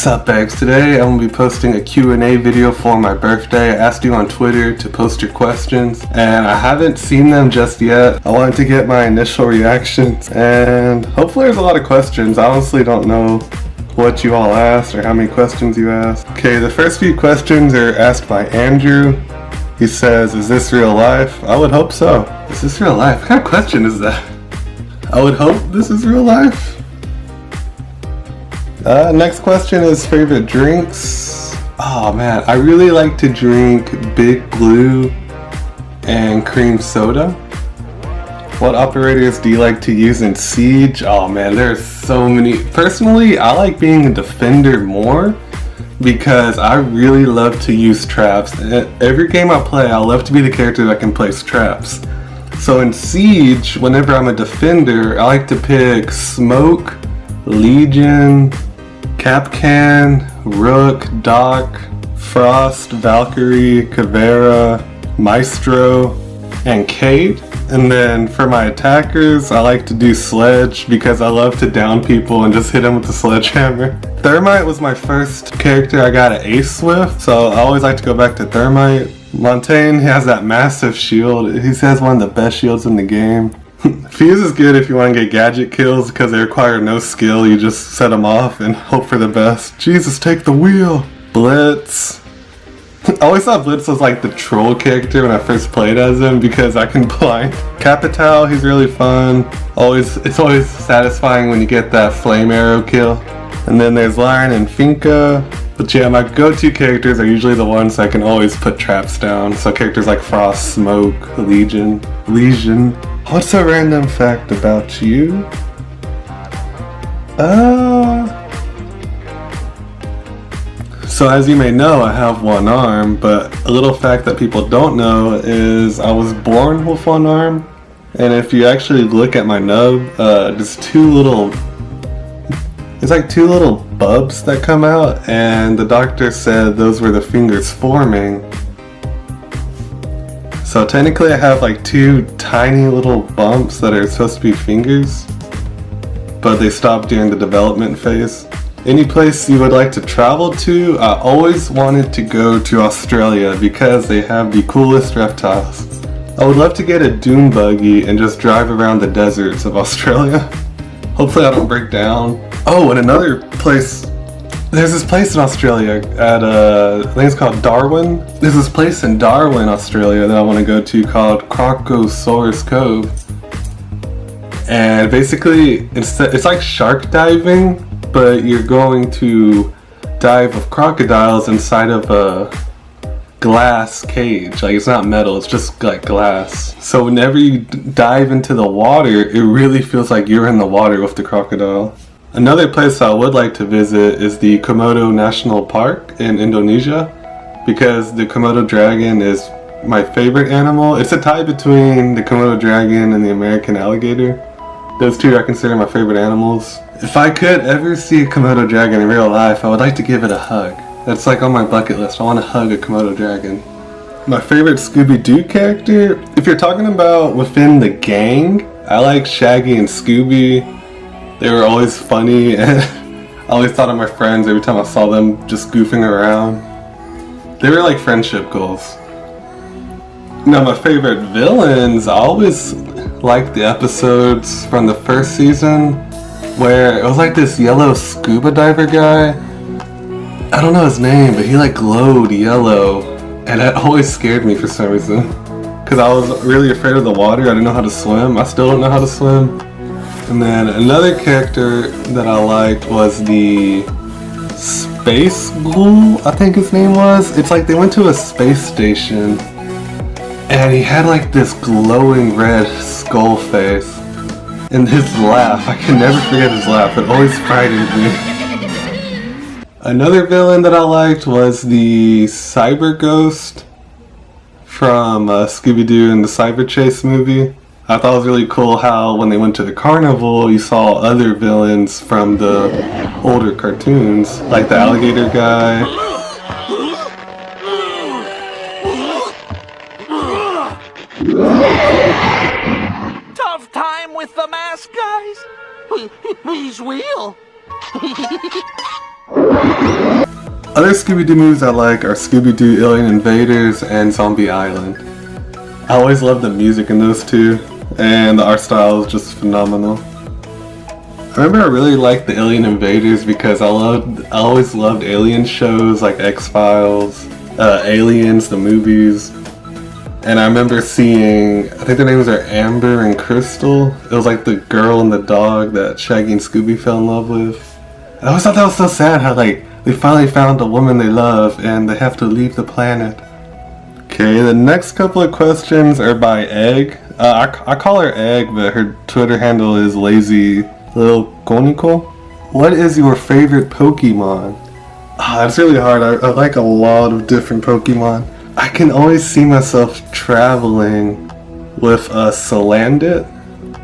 Sup Bags, today I'm going to be posting a Q&A video for my birthday. I asked you on Twitter to post your questions and I haven't seen them just yet. I wanted to get my initial reactions and hopefully there's a lot of questions. I honestly don't know what you all asked or how many questions you asked. Okay, the first few questions are asked by Andrew. He says, is this real life? I would hope so. Is this real life? What kind of question is that? I would hope this is real life. Next question is favorite drinks. Oh man, I really like to drink Big Blue and cream soda. What operators do you like to use in Siege? Oh man, there's so many. Personally, I like being a defender more because I really love to use traps. Every game I play, I love to be the character that can place traps. So in Siege, whenever I'm a defender, I like to pick Smoke, Legion, Capcan, Rook, Doc, Frost, Valkyrie, Caveira, Maestro, and Cade. And then for my attackers, I like to do Sledge because I love to down people and just hit them with the sledgehammer. Thermite was my first character I got an ace with, so I always like to go back to Thermite. Montaigne has that massive shield. He has one of the best shields in the game. Fuse is good if you want to get gadget kills because they require no skill. You just set them off and hope for the best. Jesus, take the wheel. Blitz. I always thought Blitz was like the troll character when I first played as him because I can blind. Capital, he's really fun. It's always satisfying when you get that flame arrow kill. And then there's Lion and Finka. But yeah, my go-to characters are usually the ones I can always put traps down. So characters like Frost, Smoke, Legion. What's a random fact about you? So as you may know, I have one arm, but a little fact that people don't know is I was born with one arm. And if you actually look at my nub, there's two little bubs that come out, and the doctor said those were the fingers forming. So technically I have like two tiny little bumps that are supposed to be fingers, but they stopped during the development phase. Any place you would like to travel to? I always wanted to go to Australia because they have the coolest reptiles. I would love to get a dune buggy and just drive around the deserts of Australia. Hopefully I don't break down. Oh, and another place, there's this place in Australia at, I think it's called Darwin. There's this place in Darwin, Australia that I want to go to called Crocosaurus Cove. And basically, it's like shark diving, but you're going to dive with crocodiles inside of a glass cage. Like, it's not metal, it's just like glass. So whenever you dive into the water, it really feels like you're in the water with the crocodile. Another place I would like to visit is the Komodo National Park in Indonesia because the Komodo dragon is my favorite animal. It's a tie between the Komodo dragon and the American alligator. Those two I consider my favorite animals. If I could ever see a Komodo dragon in real life, I would like to give it a hug. That's like on my bucket list. I want to hug a Komodo dragon. My favorite Scooby Doo character? If you're talking about within the gang, I like Shaggy and Scooby. They were always funny and I always thought of my friends every time I saw them just goofing around. They were like friendship goals. Now my favorite villains, I always liked the episodes from the first season where it was like this yellow scuba diver guy. I don't know his name, but he like glowed yellow and that always scared me for some reason. Because I was really afraid of the water, I didn't know how to swim. I still don't know how to swim. And then another character that I liked was the Space Ghoul, I think his name was. It's like they went to a space station and he had like this glowing red skull face. And his laugh, I can never forget his laugh, it always frightened me. Another villain that I liked was the Cyber Ghost from Scooby Doo and the Cyber Chase movie. I thought it was really cool how when they went to the carnival, you saw other villains from the older cartoons, like the alligator guy. Tough time with the mask, guys. He's real. Other Scooby Doo movies I like are Scooby Doo Alien Invaders and Zombie Island. I always love the music in those two, and the art style is just phenomenal. I remember I really liked the Alien Invaders because I always loved alien shows like X-Files, Aliens, the movies. And I remember seeing, I think their names are Amber and Crystal. It was like the girl and the dog that Shaggy and Scooby fell in love with. And I always thought that was so sad how like they finally found the woman they love and they have to leave the planet. Okay, the next couple of questions are by Egg. I call her Egg, but her Twitter handle is Lazy Little Conical. What is your favorite Pokemon? It's really hard. I like a lot of different Pokemon. I can always see myself traveling with a Salandit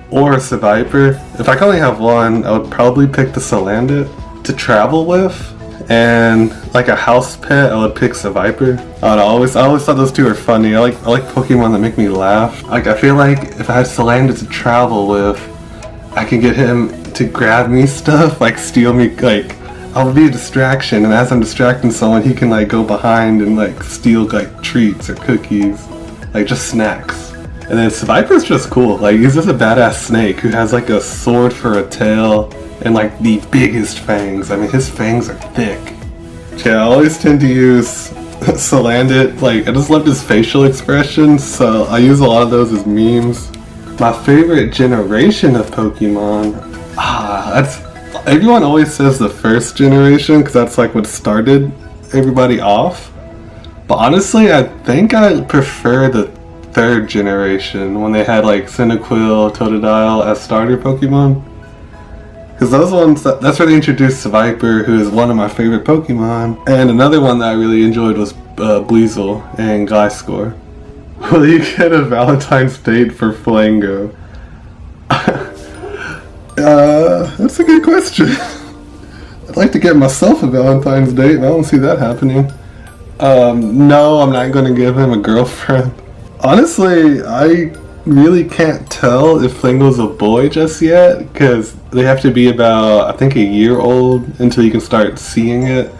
or a Seviper. If I could only have one, I would probably pick the Salandit to travel with. And like a house pet, I would pick Seviper. I always thought those two are funny. I like Pokemon that make me laugh. Like I feel like if I had Salandit to travel with, I could get him to grab me stuff, like steal me, like I would be a distraction, and as I'm distracting someone, he can like go behind and like steal like treats or cookies, like just snacks. And then Seviper's just cool. Like he's just a badass snake who has like a sword for a tail and like the biggest fangs. I mean, his fangs are thick. Yeah, I always tend to use Salandit. Like I just loved his facial expressions, so I use a lot of those as memes. My favorite generation of Pokemon, everyone always says the first generation because that's like what started everybody off. But honestly, I think I prefer the third generation when they had like Cyndaquil, Totodile as starter Pokemon. Because those ones, that's where they introduced Seviper, who is one of my favorite Pokemon. And another one that I really enjoyed was Buizel and Gliscor. Will you get a Valentine's date for Flango? That's a good question. I'd like to get myself a Valentine's date, but I don't see that happening. No, I'm not going to give him a girlfriend. Honestly, I really can't tell if Flango's a boy just yet, because they have to be about, I think, a year old until you can start seeing it.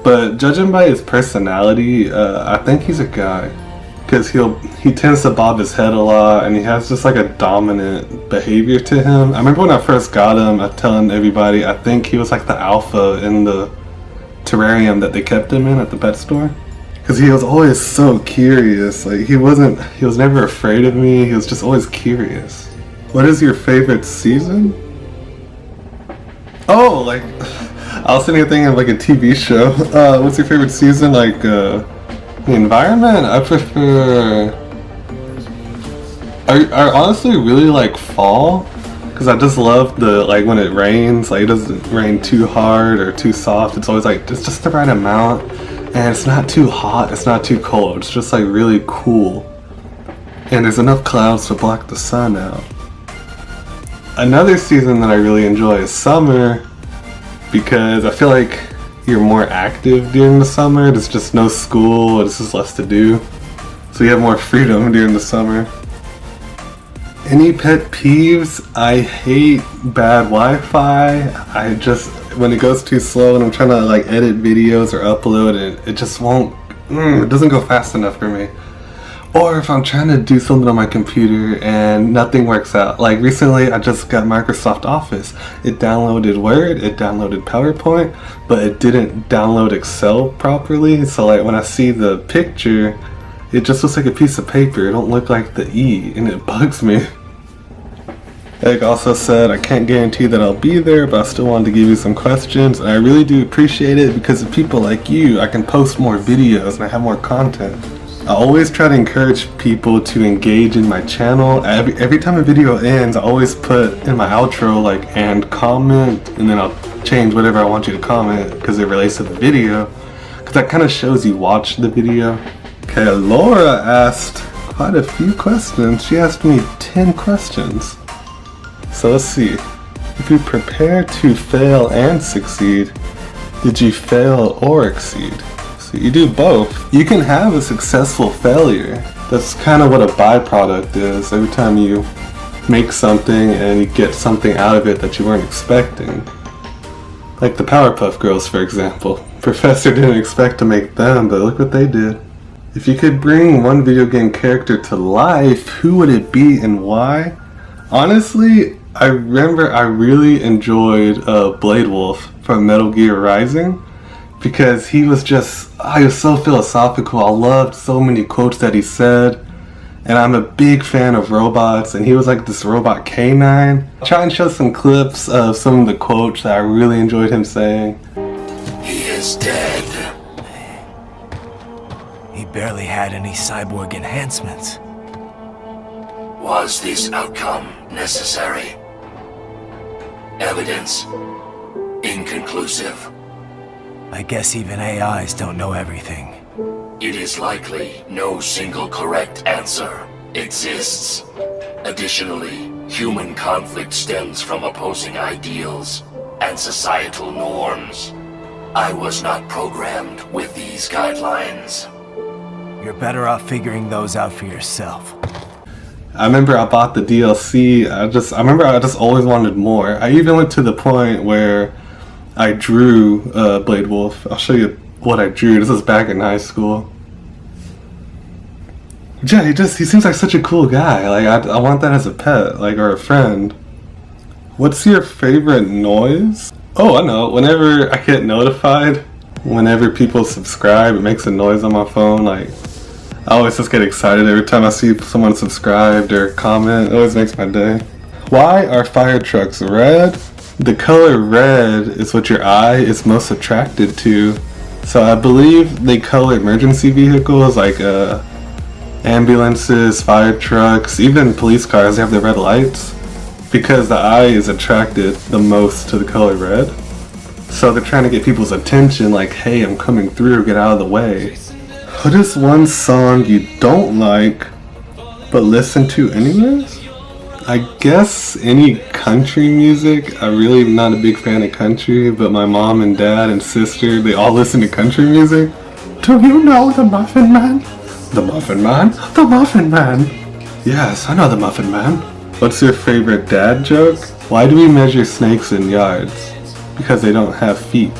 But judging by his personality, I think he's a guy. Because he tends to bob his head a lot, and he has just like a dominant behavior to him. I remember when I first got him, I was telling everybody I think he was like the alpha in the terrarium that they kept him in at the pet store. Because he was always so curious. Like he was never afraid of me. He was just always curious. What is your favorite season? Oh, like I was thinking of like a TV show. What's your favorite season? Like the environment? I prefer. I honestly really like fall, because I just love the like when it rains. Like it doesn't rain too hard or too soft. It's always like it's just the right amount, and it's not too hot. It's not too cold. It's just like really cool, and there's enough clouds to block the sun out. Another season that I really enjoy is summer, because I feel like you're more active during the summer. There's just no school, there's just less to do. So you have more freedom during the summer. Any pet peeves? I hate bad Wi-Fi. When it goes too slow and I'm trying to like edit videos or upload it just won't, it doesn't go fast enough for me. Or if I'm trying to do something on my computer and nothing works out. Like recently I just got Microsoft Office. It downloaded Word, it downloaded PowerPoint, but it didn't download Excel properly. So like when I see the picture, it just looks like a piece of paper. It don't look like the E, and it bugs me. Egg also said, I can't guarantee that I'll be there, but I still wanted to give you some questions. And I really do appreciate it, because of people like you, I can post more videos and I have more content. I always try to encourage people to engage in my channel. Every time a video ends, I always put in my outro like, and comment, and then I'll change whatever I want you to comment because it relates to the video, because that kind of shows you watched the video. Okay, Laura asked quite a few questions. She asked me 10 questions. So let's see. If you prepare to fail and succeed, did you fail or exceed? So you do both. You can have a successful failure. That's kind of what a byproduct is. Every time you make something and you get something out of it that you weren't expecting. Like the Powerpuff Girls, for example. Professor didn't expect to make them, but look what they did. If you could bring one video game character to life, who would it be and why? Honestly, I remember I really enjoyed Bladewolf from Metal Gear Rising, because he was so philosophical. I loved so many quotes that he said, and I'm a big fan of robots, and he was like this robot canine. I'll try and show some clips of some of the quotes that I really enjoyed him saying. He is dead. He barely had any cyborg enhancements. Was this outcome necessary? Evidence inconclusive. I guess even AIs don't know everything. It is likely no single correct answer exists. Additionally, human conflict stems from opposing ideals and societal norms. I was not programmed with these guidelines. You're better off figuring those out for yourself. I remember I bought the DLC. I remember I just always wanted more. I even went to the point where I drew Bladewolf. I'll show you what I drew. This was back in high school. Yeah, he seems like such a cool guy. Like I want that as a pet, like, or a friend. What's your favorite noise? Oh, I know. Whenever I get notified, whenever people subscribe, it makes a noise on my phone. Like, I always just get excited every time I see someone subscribed or comment. It always makes my day. Why are fire trucks red? The color red is what your eye is most attracted to. So I believe they color emergency vehicles like ambulances, fire trucks, even police cars. They have the red lights because the eye is attracted the most to the color red. So they're trying to get people's attention, like, hey, I'm coming through, get out of the way. What is one song you don't like but listen to anyways? I guess any country music. I really am not a big fan of country, but my mom and dad and sister, they all listen to country music. Do you know the Muffin Man? The Muffin Man? The Muffin Man! Yes, I know the Muffin Man. What's your favorite dad joke? Why do we measure snakes in yards? Because they don't have feet.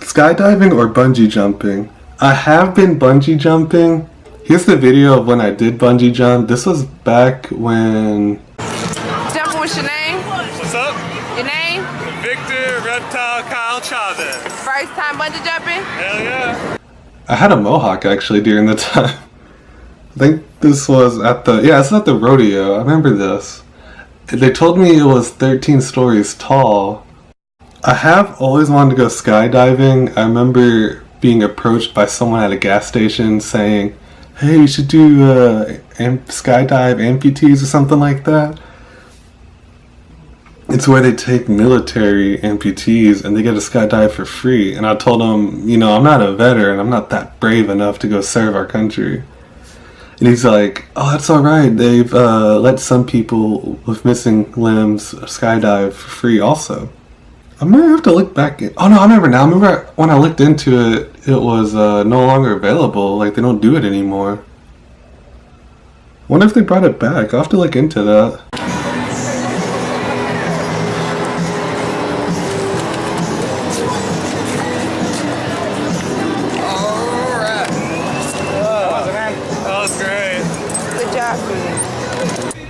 Skydiving or bungee jumping? I have been bungee jumping. Here's the video of when I did bungee jump. This was back when... Jumping, what's your name? What's up? Your name? Victor Reptile Kyle Chavez. First time bungee jumping? Hell yeah. I had a mohawk actually during the time. I think this was at the... Yeah, it's at the rodeo. I remember this. They told me it was 13 stories tall. I have always wanted to go skydiving. I remember being approached by someone at a gas station saying, hey, you should do skydive amputees or something like that. It's where they take military amputees and they get a skydive for free. And I told them, you know, I'm not a veteran. I'm not that brave enough to go serve our country. And he's like, oh, that's all right. They've let some people with missing limbs skydive for free also. I might have to look back. Oh, no, I remember now. I remember when I looked into it, it was no longer available. Like, they don't do it anymore. Wonder if they brought it back. I'll have to look into that.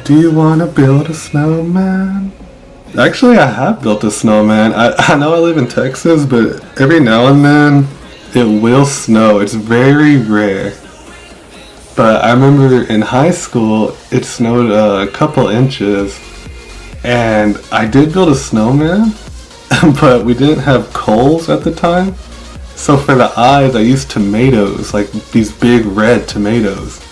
Do you want to build a snowman? Actually, I have built a snowman. I know I live in Texas, but every now and then it will snow. It's very rare. But I remember in high school, it snowed a couple inches. And I did build a snowman, but we didn't have coals at the time. So for the eyes, I used tomatoes, like these big red tomatoes.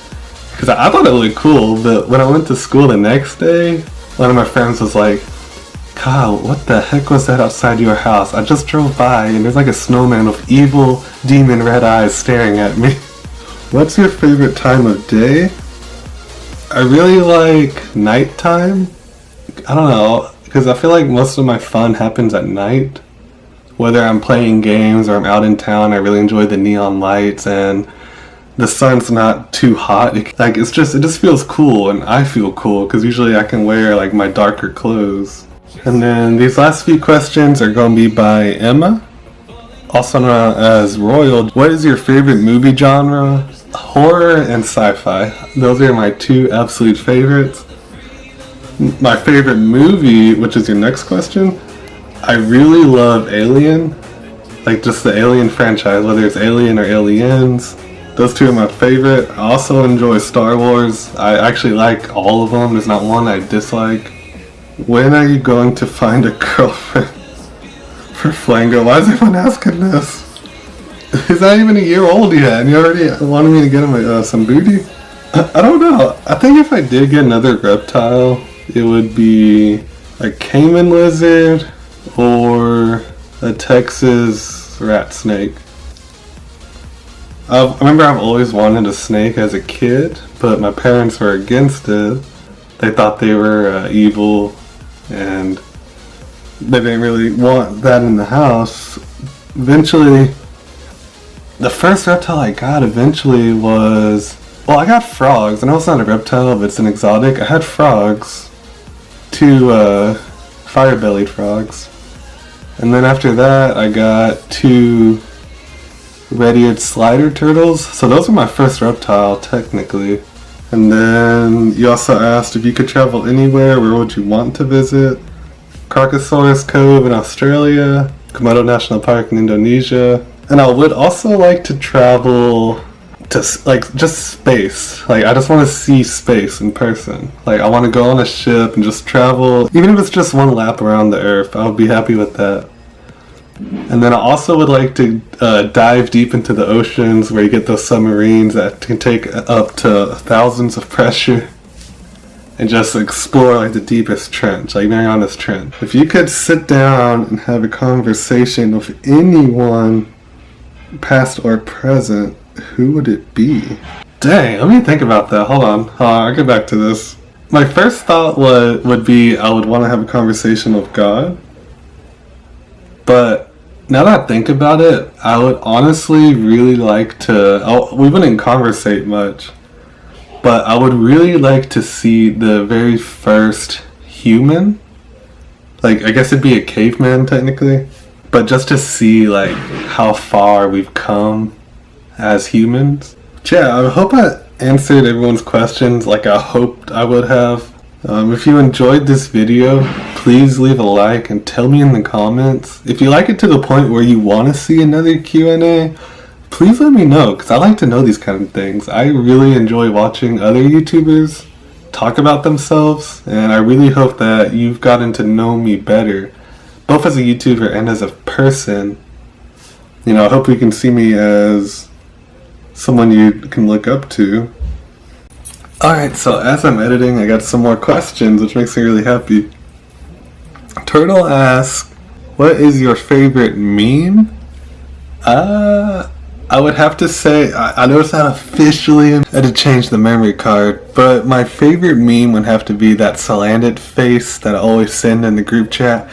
Because I thought it looked cool, but when I went to school the next day, one of my friends was like, Kyle, what the heck was that outside your house? I just drove by and there's like a snowman with evil demon red eyes staring at me. What's your favorite time of day? I really like nighttime. I don't know, because I feel like most of my fun happens at night. Whether I'm playing games or I'm out in town, I really enjoy the neon lights and the sun's not too hot. It just feels cool, and I feel cool because usually I can wear like my darker clothes. And then these last few questions are going to be by Emma, also known as Royal. What is your favorite movie genre? Horror and sci-fi. Those are my two absolute favorites. My favorite movie, which is your next question, I really love Alien. Like just the Alien franchise, whether it's Alien or Aliens. Those two are my favorite. I also enjoy Star Wars. I actually like all of them. There's not one I dislike. When are you going to find a girlfriend for Flango? Why is everyone asking this? He's not even a year old yet, and you already wanted me to get him some booty? I don't know. I think if I did get another reptile, it would be a caiman lizard or a Texas rat snake. I remember I've always wanted a snake as a kid, but my parents were against it. They thought they were evil, and they didn't really want that in the house. Eventually, the first reptile I got was... Well, I got frogs. I know it's not a reptile, but it's an exotic. I had frogs. 2 fire-bellied frogs. And then after that, I got 2 red-eared slider turtles. So those were my first reptile, technically. And then you also asked if you could travel anywhere, where would you want to visit? Crocosaurus Cove in Australia, Komodo National Park in Indonesia. And I would also like to travel to, like, just space. Like, I just want to see space in person. Like, I want to go on a ship and just travel. Even if it's just one lap around the Earth, I would be happy with that. And then I also would like to dive deep into the oceans where you get those submarines that can take up to thousands of pressure and just explore like the deepest trench, like Mariana's Trench. If you could sit down and have a conversation with anyone, past or present, who would it be? Dang, let me think about that. Hold on, I'll get back to this. My first thought would be I would want to have a conversation with God. But now that I think about it, I would honestly really like to... we wouldn't conversate much, but I would really like to see the very first human. Like, I guess it'd be a caveman technically, but just to see like how far we've come as humans. Yeah, I hope I answered everyone's questions like I hoped I would have. If you enjoyed this video, please leave a like and tell me in the comments. If you like it to the point where you want to see another Q&A, please let me know, because I like to know these kind of things. I really enjoy watching other YouTubers talk about themselves, and I really hope that you've gotten to know me better, both as a YouTuber and as a person. You know, I hope you can see me as someone you can look up to. Alright, so as I'm editing, I got some more questions, which makes me really happy. Turtle asks, what is your favorite meme? I would have to say, I know it's not officially, I had to change the memory card, but my favorite meme would have to be that slanted face that I always send in the group chat.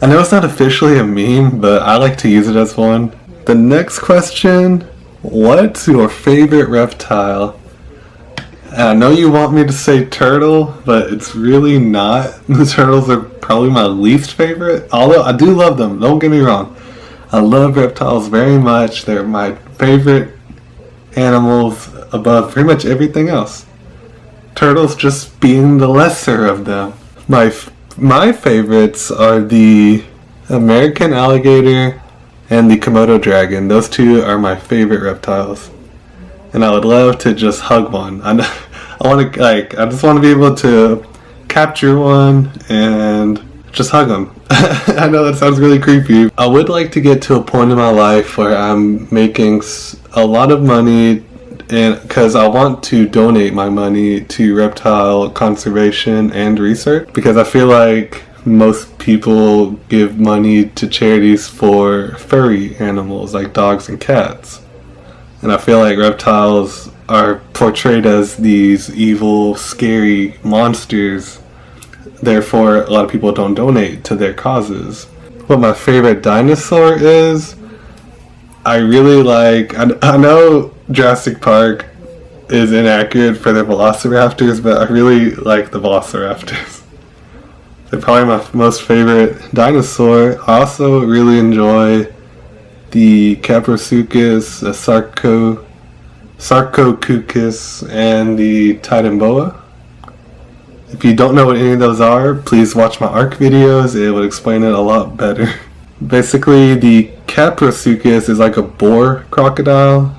I know it's not officially a meme, but I like to use it as one. The next question, what's your favorite reptile? And I know you want me to say turtle, but it's really not. The turtles are probably my least favorite, although I do love them, don't get me wrong. I love reptiles very much. They're my favorite animals above pretty much everything else. Turtles just being the lesser of them. My favorites are the American alligator and the Komodo dragon. Those two are my favorite reptiles. And I would love to just hug one. I just want to be able to capture one and just hug them. I know that sounds really creepy. I would like to get to a point in my life where I'm making a lot of money, and because I want to donate my money to reptile conservation and research, because I feel like most people give money to charities for furry animals like dogs and cats. And I feel like reptiles are portrayed as these evil, scary monsters. Therefore, a lot of people don't donate to their causes. What my favorite dinosaur is, I really like... I know Jurassic Park is inaccurate for the velociraptors, but I really like the velociraptors. They're probably my most favorite dinosaur. I also really enjoy the Caprosuchus, the Sarcosuchus, and the Titanboa. If you don't know what any of those are, please watch my ARC videos. It would explain it a lot better. Basically, the Caprosuchus is like a boar crocodile,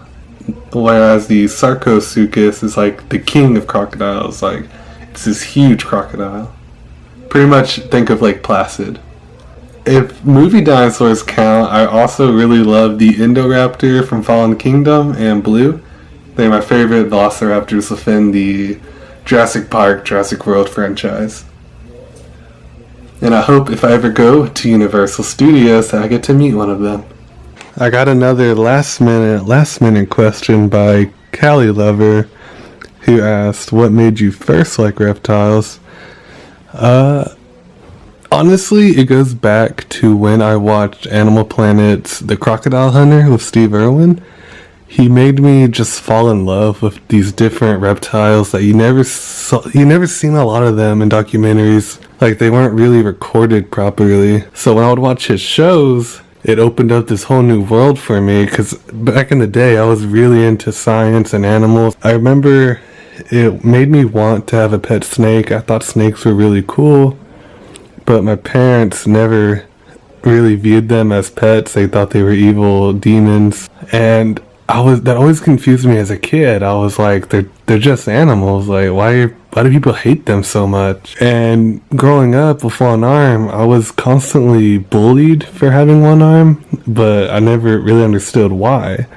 whereas the Sarcosuchus is like the king of crocodiles. Like, it's this huge crocodile. Pretty much think of Lake Placid. If movie dinosaurs count, I also really love the Indoraptor from Fallen Kingdom and Blue. They're my favorite velociraptors within the Jurassic Park, Jurassic World franchise. And I hope if I ever go to Universal Studios that I get to meet one of them. I got another last minute question by Callie Lover, who asked, what made you first like reptiles? Honestly, it goes back to when I watched Animal Planet's The Crocodile Hunter with Steve Irwin. He made me just fall in love with these different reptiles that you never seen a lot of them in documentaries. Like, they weren't really recorded properly. So when I would watch his shows, it opened up this whole new world for me, because back in the day I was really into science and animals. I remember it made me want to have a pet snake. I thought snakes were really cool, but my parents never really viewed them as pets. They thought they were evil demons, and that always confused me as a kid. I was like, they're just animals. Like, why do people hate them so much? And growing up with one arm, I was constantly bullied for having one arm, but I never really understood why.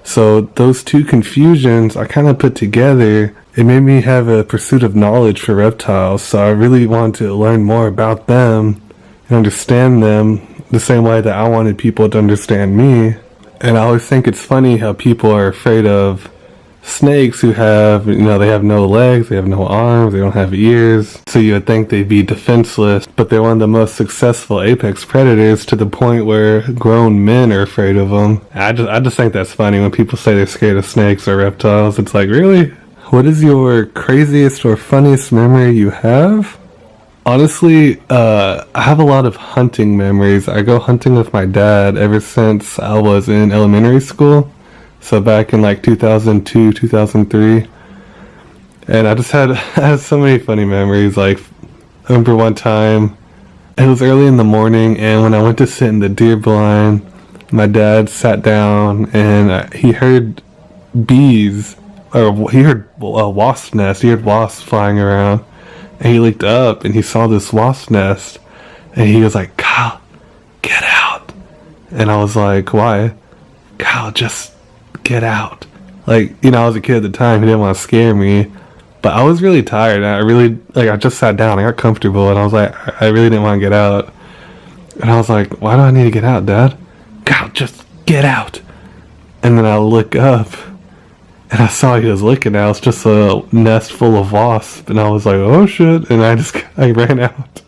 So those two confusions I kind of put together. It made me have a pursuit of knowledge for reptiles, so I really wanted to learn more about them and understand them the same way that I wanted people to understand me. And I always think it's funny how people are afraid of snakes who have, they have no legs, they have no arms, they don't have ears. So you would think they'd be defenseless, but they're one of the most successful apex predators, to the point where grown men are afraid of them. I just think that's funny when people say they're scared of snakes or reptiles. It's like, really? What is your craziest or funniest memory you have? Honestly, I have a lot of hunting memories. I go hunting with my dad ever since I was in elementary school. So back in like 2002, 2003. And I had so many funny memories. Like, I remember one time, it was early in the morning, and when I went to sit in the deer blind, my dad sat down and he heard bees, or he heard a wasp nest. He heard wasps flying around. And he looked up and he saw this wasp nest, and he was like, "Kyle, get out." And I was like, "Why?" "Kyle, just get out." Like, I was a kid at the time. He didn't want to scare me, but I was really tired. I just sat down. I got comfortable, and I was like, I really didn't want to get out. And I was like, "Why do I need to get out, Dad?" "Kyle, just get out." And then I look up, and I saw he was looking at it. It was just a nest full of wasps. And I was like, "Oh shit." And I ran out.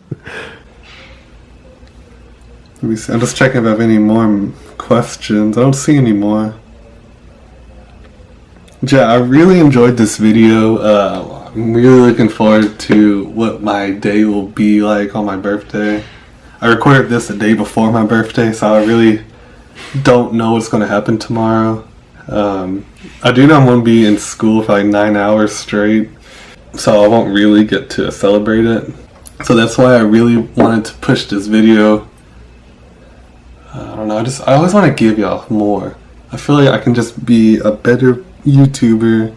Let me see. I'm just checking if I have any more questions. I don't see any more. Yeah, I really enjoyed this video. I'm really looking forward to what my day will be like on my birthday. I recorded this the day before my birthday, so I really don't know what's going to happen tomorrow. I do know I'm going to be in school for like 9 hours straight, so I won't really get to celebrate it. So that's why I really wanted to push this video. I don't know, I always want to give y'all more. I feel like I can just be a better YouTuber.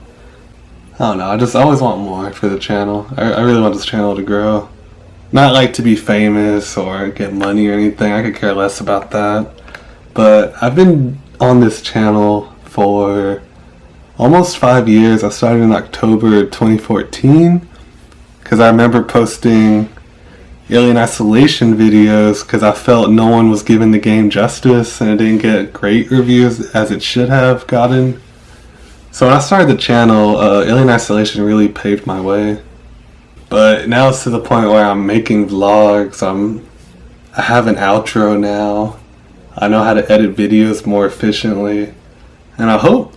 I don't know, I always want more for the channel. I really want this channel to grow. Not like to be famous or get money or anything. I could care less about that. But I've been on this channel for almost 5 years. I started in October 2014 because I remember posting Alien Isolation videos because I felt no one was giving the game justice and it didn't get great reviews as it should have gotten. So when I started the channel, Alien Isolation really paved my way. But now it's to the point where I'm making vlogs. I have an outro now. I know how to edit videos more efficiently. And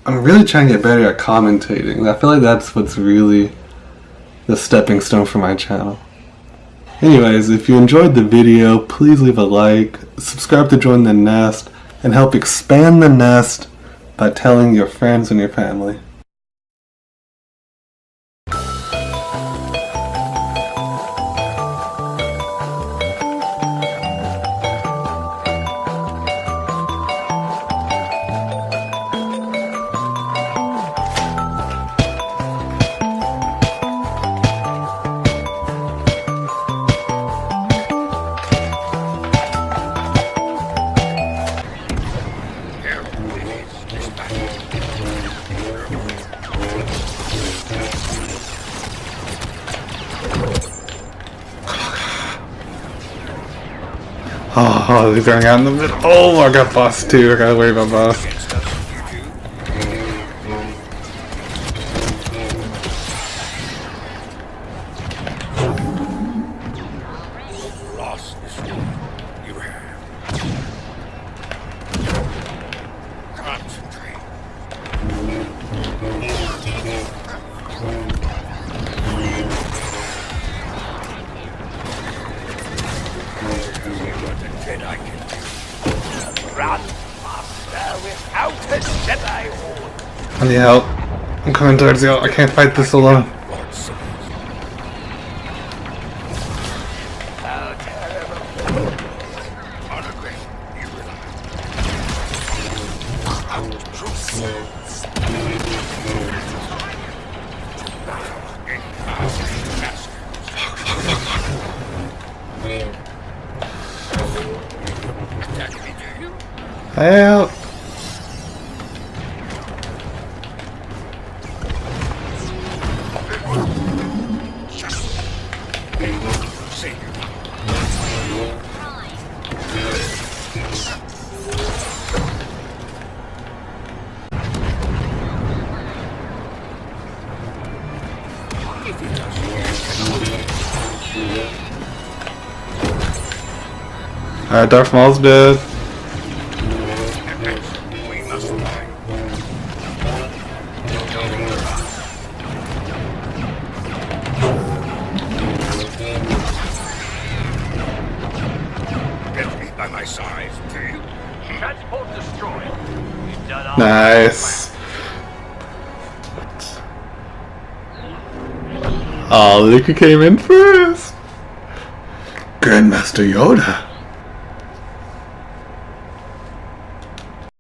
I'm really trying to get better at commentating. I feel like that's what's really the stepping stone for my channel. Anyways, if you enjoyed the video, please leave a like, subscribe to join the nest, and help expand the nest by telling your friends and your family. Oh, they're going out in the middle. Oh, I got boss too. I gotta worry about boss. I need help. I'm coming towards you. I can't fight this alone. Help! Alright, Darth Maul's dead. Nice. Oh, look who came in first. Grandmaster Yoda.